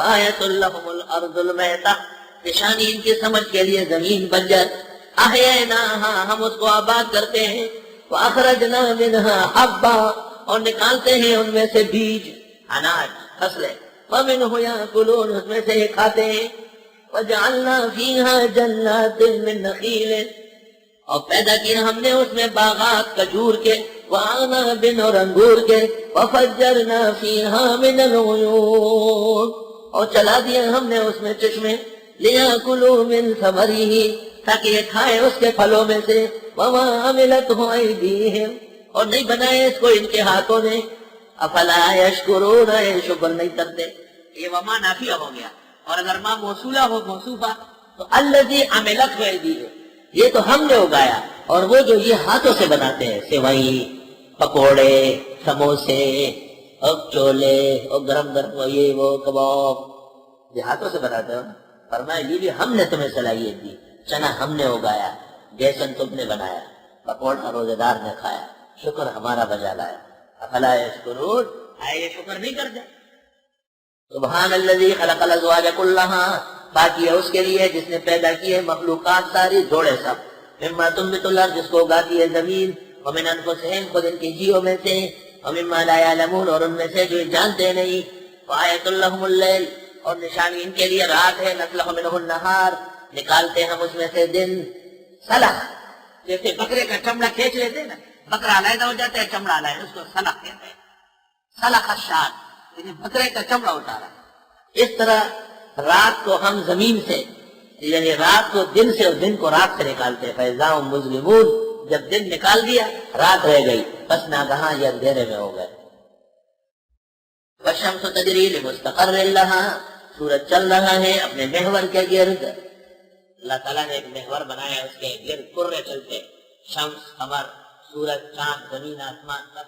آیت لہم الارض المیتہ، نشانی ان کی سمجھ کے لیے زمین بنجر، احییناہا، ہم اس کو آباد کرتے ہیں، واخرجنا منہا حبا، اور نکالتے ہیں ان میں سے بیج، اناج، فصلیں، ومنہ یاکلون، اس میں سے یہ کھاتے ہیں، وجعلنا فیہا جنات من نخیل، اور پیدا کیے ہم نے اس میں باغات کھجور کے، وعنب، اور انگور کے، وفجرنا فیہا من العیون، اور چلا دیے ہم نے اس میں چشمے، لیاکلوا من ثمرہ، تاکہ یہ کھائے اس کے پھلوں میں سے، وما عملتہ ایدیہم، اور نہیں بنائے اس کو ان کے ہاتھوں نے، افلا یشکرون، شکر نہیں کرتے۔ یہ وما نافیہ ہو گیا، اور اگر ما موصولہ ہو موصوفہ تو الذی عملتہ ایدیہم، یہ تو ہم نے اگایا، اور وہ جو یہ ہاتھوں سے بناتے ہیں، سیوئی، پکوڑے، سموسے، اور چولے، اور گرم گرم یہ وہ کباب، یہ ہاتھوں سے بناتے ہو۔ فرمایا یہ بھی ہم نے تمہیں صلاحیت دی، چنا ہم نے اگایا، بیسن تم نے بنایا، پکوڑا روزے دار نے کھایا، شکر ہمارا بجا لایا، افلا یشکرون، آئے یہ شکر نہیں کرتے۔ سبحان الذی خلق الازواج کلھا، پاکی ہے اس کے لیے جس نے پیدا کی ہے مخلوقات ساری، جوڑے سب، مما تنبت الارض، جس کو اگاتی ہے زمین، ومن انفسہم، خود ان کی جیوں میں سے، ومما لا یعلمون، اور ان میں سے جو جانتے نہیں، وآیۃ لہم اللیل، اور نشانی ان کے لیے رات ہے، نسلخ منہ النہار، نکالتے ہم اس میں سے دن، سلخ، جیسے بکرے کا چمڑا کھینچ لیتے نا، بکرا علیحدہ ہو جاتا ہے، چمڑا علیحدہ، اس کو سلخ کہتے ہیں، سلخ الشاۃ، یعنی بکرے کا چمڑا اتارا۔ اس طرح رات کو ہم زمین سے، یعنی رات کو دن سے اور دن کو رات سے نکالتے ہیں، فَإِذَا هُمْ مُظْلِمُونَ، جب دن نکال دیا رات رہ گئی، بس ناگہاں یہ اندھیرے میں ہو گئے۔ وَالشَّمْسُ تَجْرِي لِمُسْتَقَرٍّ لَهَا، سورج چل رہا ہے اپنے محور کے گرد، اللہ تعالیٰ نے ایک محور بنایا، اس کے گرد کرے چلتے، شمس، قمر، سورج، چاند، زمین، آسمان، سب۔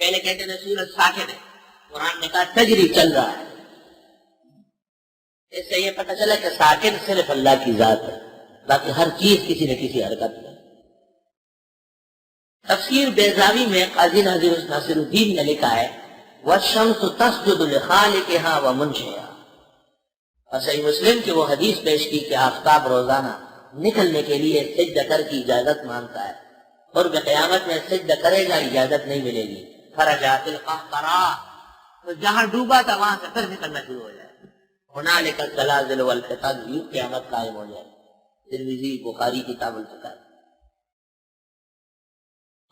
پہلے کہتے تھے سورج ساکن ہے، قرآن نے کہا تجری، چل رہا ہے۔ اس سے یہ پتہ چلا کہ ساکن صرف اللہ کی ذات ہے، باقی ہر چیز کسی نہ کسی حرکت میں۔ تفسیر بیضاوی میں قاضی ناصر الدین نے لکھا ہے وَالشَّمْسُ تَسْجُدُ لِخَالِقِهَا وَمُنْشِئِهَا، اور صحیح مسلم کی وہ حدیث پیش کی کہ آفتاب روزانہ نکلنے کے لیے سجدہ کر کی اجازت مانگتا ہے، اور قیامت میں سجدہ کرے گا اجازت نہیں ملے گی، خرجات القہقرا، تو جہاں ڈوبا تھا وہاں سے پھر نکلنا شروع ہو جائے، هنالک الزلازل والفتن، یوں قیامت قائم ہو جائے۔ ترمذی، بخاری کتاب الفتن۔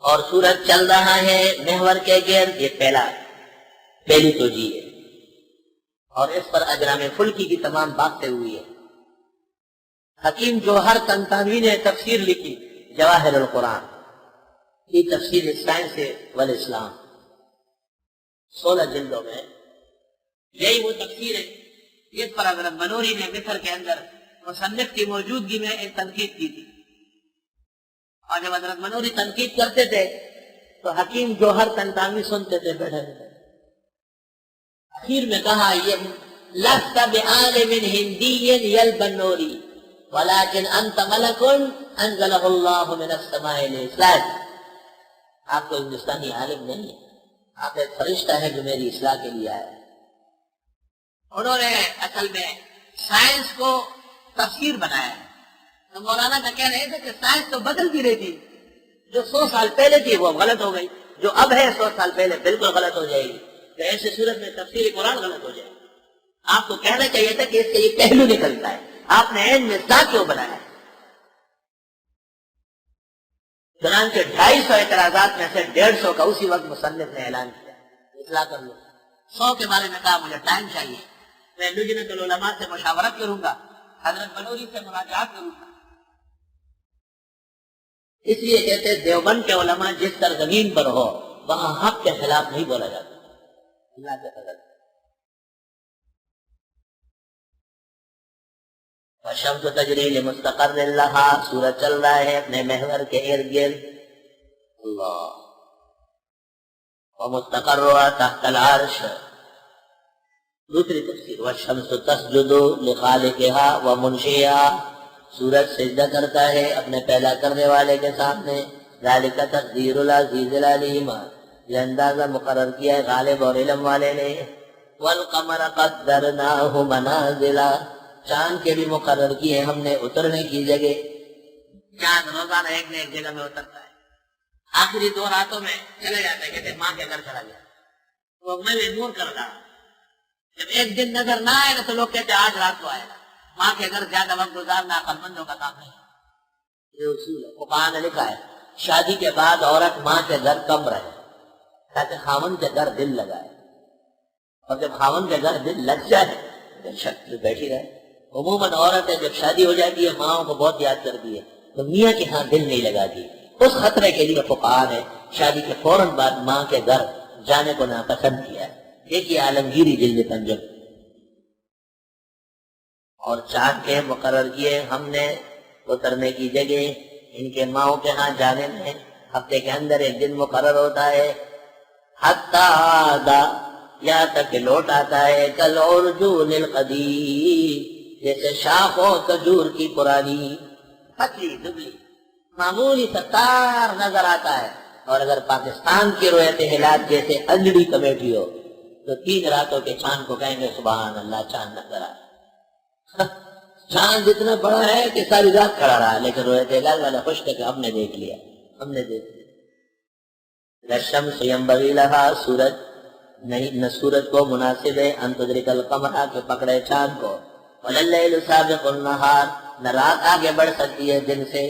اور سورج چل رہا ہے محور کے گرد، یہ پہلی توجیہ ہے، اور اس پر اجرام فلکی کی تمام باتیں ہوئی ہے۔ حکیم جوہر طنطاوی نے تفسیر لکھی جواہر القرآن کی تفسیر سائنس والاسلام، 16 جلدوں میں، یہی وہ تفسیر ہے جس پر حضرت منوری نے مصر کے اندر مصنف کی موجودگی میں ایک تنقید کی تھی، اور جب حضرت منوری تنقید کرتے تھے تو حکیم جوہر طنطاوی سنتے تھے بیٹھے تھے۔ اخیر میں کہا یہ لست بعالم ہندی یلبنوری ولكن انت ملک انزلہ اللہ من السماء لإصلاح، آپ کو ہندوستانی عالم نہیں ہے، آپ ایک فرشتہ ہے جو میری اصلاح کے لیے آیا ہے۔ انہوں نے اصل میں سائنس کو تفسیر بنایا ہے، تو مولانا کا کہہ رہے تھے کہ سائنس تو بدلتی رہتی، جو 100 سال پہلے تھی وہ غلط ہو گئی، جو اب ہے 100 سال پہلے بالکل غلط ہو جائے گی، تو ایسے صورت میں تفسیر قرآن غلط ہو جائے گی۔ آپ کو کہنا چاہیے تھا کہ اس سے یہ پہلو نکلتا ہے، آپ نے عین مصداق کیوں بنایا؟ چنانچہ 250 اعتراضات میں سے 150 کا اسی وقت مصنف نے اعلان کیا، اصلاح کر لو۔ 100 کے بارے میں کہا مجھے ٹائم چاہیے، میں لجنۃ العلماء سے مشاورت کروں گا، حضرت منوری سے مراجعات کروں گا۔ اس لیے کہتے ہیں دیوبند کے علماء جس سرزمین پر ہو وہاں حق کے خلاف نہیں بولا جاتا، اللہ کے فضل۔ وَالشَّمْسُ تَجْرِي لِمُسْتَقَرٍّ لَهَا، سورج چل رہا ہے اپنے محور کے ارد گرد، اللہ۔ وَمُسْتَقَرُّهَا تَحْتَ الْعَرْشِ، دوسری تفسیر وَالشَّمْسُ تَسْجُدُ لِخَالِقِهَا وَمُنْشِئِهَا، سورج سجدہ کرتا ہے اپنے پیدا کرنے والے کے سامنے، ذَلِكَ تَقْدِيرُ الْعَزِيزِ الْعَلِيمِ، یہ اندازہ مقرر کیا ہے غالب اور علم والے نے۔ والقمر قدرناہ منازلا، چاند کے بھی مقرر کیے ہم نے اترنے کی جگہ. چاند روزانہ ایک نہ ایک جگہ میں اترتا ہے. آخری 2 راتوں میں چلے جاتا ہے، کہتے ماں کے گھر چلا گیا. وہ میں نور کر رہا، جب ایک دن نظر نہ آئے گا تو لوگ کہتے آج رات کو آئے گا. ماں کے گھر زیادہ وقت گزارنا عقل مندوں کا کام نہیں. یہ اصول ہے. قرآن نے لکھا ہے شادی کے بعد عورت ماں کے گھر کم رہے تاکہ خاوند کے گھر دل لگائے، اور جب خاوند کے گھر دل لگ جائے تو شک بیٹھی رہے. عموماً عورتیں جب شادی ہو جاتی ہے ماں کو بہت یاد کرتی ہے تو میاں کے ہاں دل نہیں لگاتی. اس خطرے کے لیے فقہا نے شادی کے فوراً بعد ماں کے گھر جانے کو ناپسند کیا ہے. دیکھیے عالمگیری جلد پنجم. اور چاند کے مقرر کیے ہم نے اترنے کی جگہ، ان کے ماؤں کے ہاں جانے میں ہفتے کے اندر ایک دن مقرر ہوتا ہے. حتی آدھا، یہاں تک کہ لوٹ آتا ہے کل عرجون القدیم، جیسے شاخ ہو کھجور کی پرانی، پتلی دبلی معمولی ستار نظر آتا ہے. اور اگر پاکستان کی رویت ہلال جیسے انجڑی کمیٹی ہو تو 3 راتوں کے چاند کو کہیں گے سبحان اللہ چاند نظر آ. چاند اتنا بڑا ہے کہ ساری رات کھڑا رہا، لیکن رویت ہلال والا خوش تھے کہ ہم نے دیکھ لیا، ہم نے دیکھ لیا. الشمس ينبغي لها، سورج نہیں، نہ سورج کو مناسب ہے ان تدرک القمر کہ پکڑے چاند کو. واللیل سابق النہار، نہ رات آگے بڑھ سکتی ہے دن سے.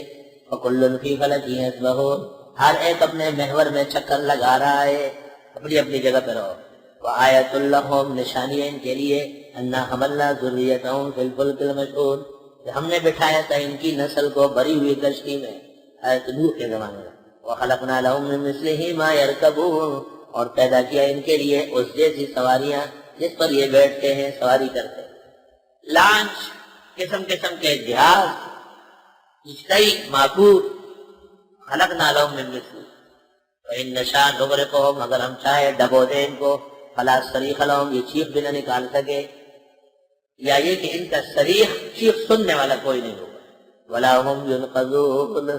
وکل فی فلک یسبحون، ہر ایک اپنے محور میں چکر لگا رہا ہے. اپنی اپنی جگہ پہ رہو. وآیۃ لہم، نشانی ہے ان کے لیے، انا حملنا ذریتہم فی الفلک المشحون، کہ ہم نے بٹھایا تھا ان کی نسل کو بری ہوئی کشتی میں. آیت نوح کے زمانے میں. وخلقنا لهم من مثله ما يركبون، اور پیدا کیا ان کے لیے اس جیسی سواریاں جس پر یہ بیٹھتے ہیں، سواری کرتے ہیں. لانچ، قسم قسم کے جہاز، کشتی، معقول. خلقنا لهم من مثله وإن نشاء نغرقهم، اگر ہم چاہے ڈبو دیں ان کو. فلا صریخ لهم، یہ چیخ بھی نہ نکال سکے، یا یہ کہ ان کا صریخ چیخ سننے والا کوئی نہیں ہوگا. ولا هم ينقذون،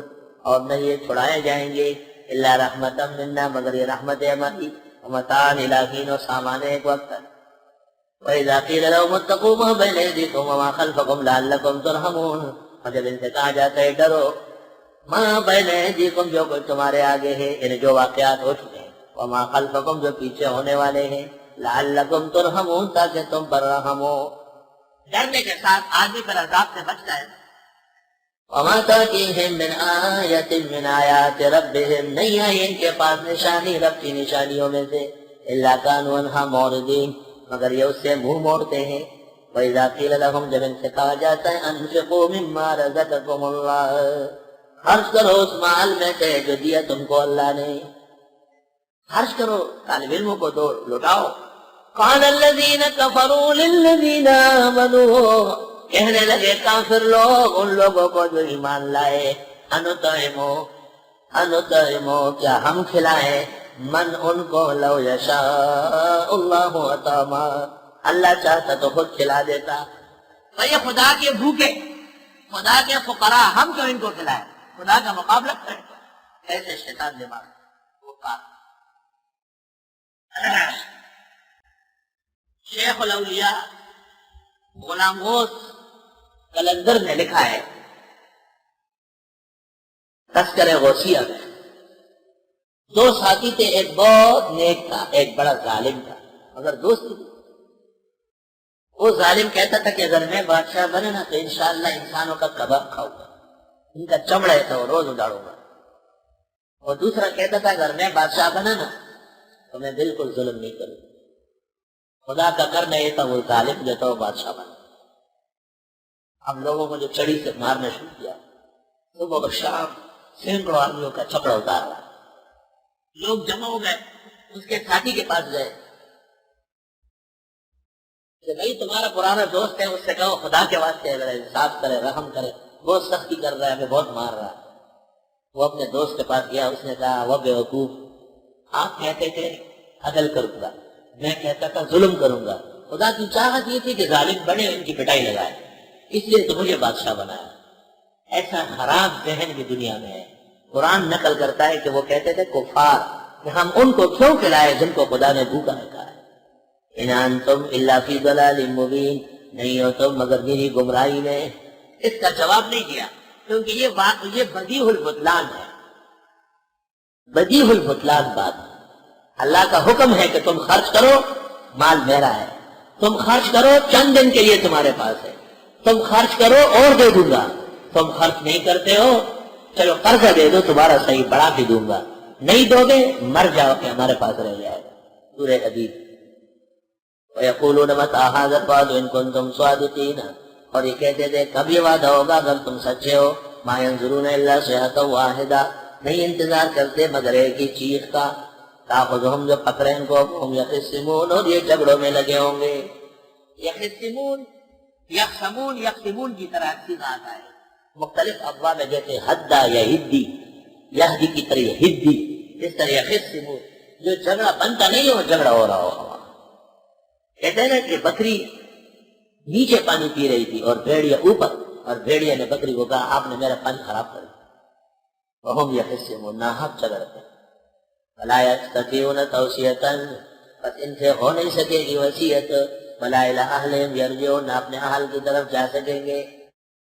اور نہ یہ چھڑائے جائیں گے. الا رحمتا منا، مگر یہ رحمت ہے ہماری. ومتاعا الی حین، اور سامان ایک وقت. وَإِذَا قِيلَ لَهُمُ اتَّقُوا مَا بَيْنَ أَيْدِيكُمْ وَمَا خَلْفَكُمْ لَعَلَّكُمْ تُرْحَمُونَ، اور جب ان سے کہا جاتا ہے ڈرو مَا بَيْنَ أَيْدِيكُمْ، جو کچھ تمہارے آگے ہے، یعنی جو واقعات ہو چکے ہیں، وَمَا خَلْفَكُمْ، جو پیچھے ہونے والے ہیں، لَعَلَّكُمْ تُرْحَمُونَ، تاکہ تم پر رحم ہو. ڈرنے کے ساتھ آدمی پر عذاب سے بچتا ہے. وَمَا تَأْتِيهِمْ مِنْ آیَةٍ مِنْ آیَاتِ رَبِّهِمْ، نہیں آئی ان کے پاس نشانی رب کی نشانیوں میں سے، إِلَّا كَانُوا عَنْهَا مُعْرِضِينَ، مگر یہ اس سے منہ موڑتے ہیں. وَإِذَا قِيلَ لَهُمْ، جب ان سے کہا جاتا ہے أَنْفِقُوا مِمَّا رَزَقَكُمُ اللَّهُ، خرچ کرو اس مال میں سے جو دیا تم کو اللہ نے، خرچ کرو، طالب علموں کو دو، لٹاؤ. قَالَ الَّذِينَ كَفَرُوا لِلَّذِينَ آمَنُوا، کہنے لگے کافر لوگ ان لوگوں کو جو ایمان لائے، انطعمو، کیا ہم کھلائیں، من ان کو لو یشاء اللہ اطعما، اللہ چاہتا تو خود کھلا دیتا. یہ خدا کے بھوکے، خدا کے فقراء، ہم کیوں ان کو کھلائیں، خدا کا مقابلہ کریں. ایسے شیطان دماغ. شیخ الاولیاء غلام غوث کلندر نے لکھا ہے تذکر غوثیہ میں، 2 ساتھی تھے، ایک بہت نیک تھا، ایک بڑا ظالم تھا، مگر دوستی تھی. وہ ظالم کہتا تھا کہ اگر میں بادشاہ بنے نا تو انشاءاللہ انسانوں کا کباب کھاؤں گا، ان کا چمڑا ہے تو روز اڑاڑوں گا. اور دوسرا کہتا تھا اگر میں بادشاہ بنا نا تو میں بالکل ظلم نہیں کروں. خدا کا کرنا یہ تھا وہ ظالم جو تھا وہ بادشاہ بنا. ہم لوگوں کو جو چڑی سے مارنا شروع کیا، صبح اور شام سینکڑوں آدمیوں کا چپڑا اتار رہا. لوگ جمع ہو گئے، اس کے ساتھی کے پاس گئے کہ بھائی تمہارا پرانا دوست ہے، اس سے کہو خدا کے واسطے اگر انصاف کرے، رحم کرے، بہت سختی کر رہا ہے، ہمیں بہت مار رہا ہے. وہ اپنے دوست کے پاس گیا، اس نے کہا وہ بیوقوف، آپ کہتے تھے عدل کروں گا، میں کہتا تھا ظلم کروں گا. خدا کی چاہت یہ تھی کہ ظالم بنے، ان کی پٹائی لگائے، اس لیے تو مجھے بادشاہ بنایا. ایسا خراب ذہن بھی دنیا میں ہے. قرآن نقل کرتا ہے کہ وہ کہتے تھے کفار کہ ہم ان کو کیوں کھلائے جن کو خدا نے بھوکا رکھا ہے. ان انتم الا فی ضلال مبین، نہیں ہو تم مگر میری گمراہی میں۔ اس کا جواب نہیں دیا کیونکہ یہ بدیع البطلان ہے، بدیع البطلان بات۔ اللہ کا حکم ہے کہ تم خرچ کرو، مال میرا ہے، تم خرچ کرو، چند دن کے لیے تمہارے پاس ہے، تم خرچ کرو اور دے دوں گا، تم خرچ نہیں کرتے ہو چلو قرضہ دے دو، تمہارا صحیح بڑھا بھی دوں گا، نہیں دو گے مر جاؤ کہ ہمارے پاس رہ جائے گا۔ سورہ حدید۔ وَيَقُولُونَ مَتَىٰ هَٰذَا الْوَعْدُ إِن كُنتُمْ صَادِقِينَ، اور یہ کہتے تھے کب یہ وعدہ ہوگا اگر تم سچے ہو۔ مَا يَنظُرُونَ إِلَّا صَيْحَةً وَاحِدَةً، نہیں انتظار کرتے مگر ایک ہی چیخ کا، تاخذہم جو پکڑے ان کو، ہم یخصمون، اور یہ جھگڑوں میں لگے ہوں گے۔ یخصمون، یخصمون کی طرح چیز آتا ہے مختلف ابواب میں، جیسے حدہ یا ہدی، یہدی کی طرح ہدی، اس طرح یخصمون، جو جھگڑا بنتا نہیں ہو جھگڑا ہو رہا ہو۔ کہتے ہیں نا کہ بکری نیچے پانی پی رہی تھی اور بھیڑیا اوپر، اور بھیڑیا نے بکری کو کہا آپ نے میرا پانی خراب کر دیا، وہم یخصمون، ناحق جھگڑتے ہیں۔ وَلَا يَسْتَطِيعُونَ تَوْصِيَةً، بس ان سے ہو نہیں سکے گی وصیت، وَلَا إِلَىٰ أَهْلِهِمْ يَرْجِعُونَ، نہ اپنے اہل کی طرف جا سکیں گے۔